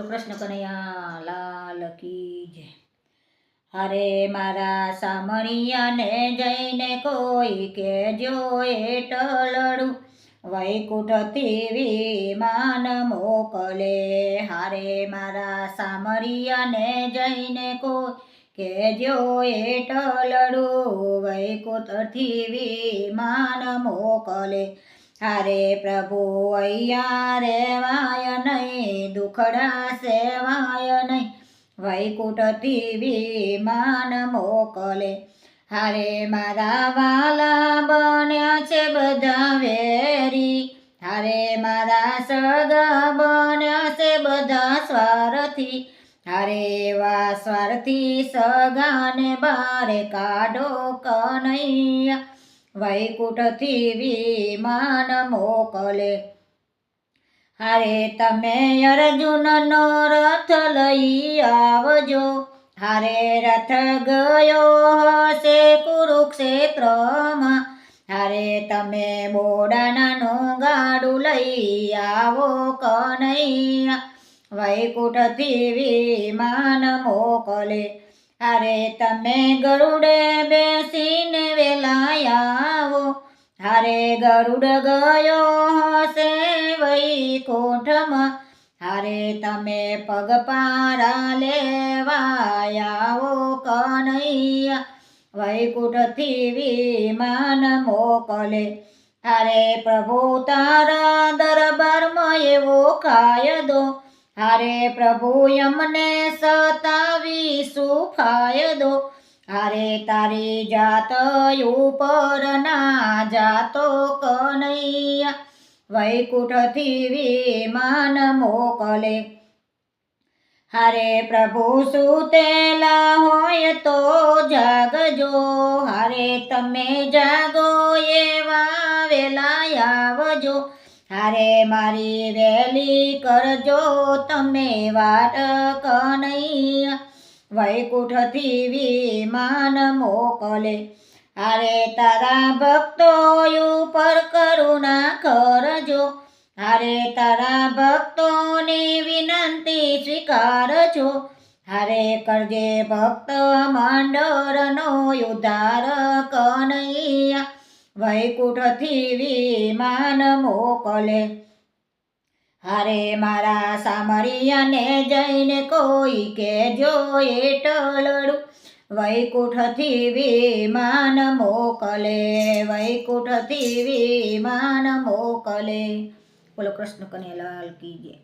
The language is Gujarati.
બોલો કૃષ્ણ કનૈયા લાલ કી જય। હારે મારા સામળિયાને જઈને કોઈ કેજો એટલડું, વૈકુંઠથી વિમાન મોકલે। હારે મારા સામળિયાને જઈને કોઈ કેજો એટલડું, વૈકુંઠથી વિમાન મોકલે। હારે પ્રભુ અહીંયા રેવાય નહીં, દુખડા સેવાય નહીં, વૈકુંઠથી વિમાન મોકલે। હારે મારા વાલા બન્યા છે બધા વેરી, હારે મારા સગા બન્યા છે બધા સ્વાર્થી, હારે એવા સ્વાર્થી સગાને બારે કાઢો કનૈયા, વૈકુંઠથી વિમાન મોકલે। હારે તમે અર્જુનનો રથ લઈ આવજો, હારે રથ ગયો હશે કુરુક્ષેત્રમાં, હારે તમે બોડાનાનું ગાડું લઈ આવો કનૈયા, વૈકુંઠથી વિમાન મોકલે। હારે તમે ગરુડે બેસીને વેલા આવો, હારે ગરુડ ગયો હશે વૈકુંઠમાં, હારે તમે પગપાળા લેવા આવો કનૈયા, વૈકુંઠથી વિમાન મોકલે। હારે પ્રભુ તારા દરબારમાં એવો કાયદો, હારે પ્રભુ અમને સતાવીશું ફાયદો, હારે તારી જાત ઉપર ના જાતો કનૈયા, વૈકુંઠથી વિમાન મોકલે। હારે પ્રભુ સુતેલા હોય તો જાગજો, હારે તમે જાગો એવા વેલા આવજો, હારે મારી વેલી કરજો તમે વાટ કનૈયા, વૈકુંઠથી વિમાન મોકલે। હારે તારા ભક્તો ઉપર કરુણા કરજો, હારે તારા ભક્તોની વિનંતી સ્વીકારજો, હારે કરજે ભક્ત મંડળનો ઉદ્ધાર કનૈયા, વૈકુંઠથી વિમાન મોકલે। હારે મારા સામળિયાને જઈને કોઈ કેજો એટલડું, વૈકુંઠથી વિમાન મોકલે, વૈકુંઠથી વિમાન મોકલે। બોલો કૃષ્ણ કનૈયા લાલ કી જય।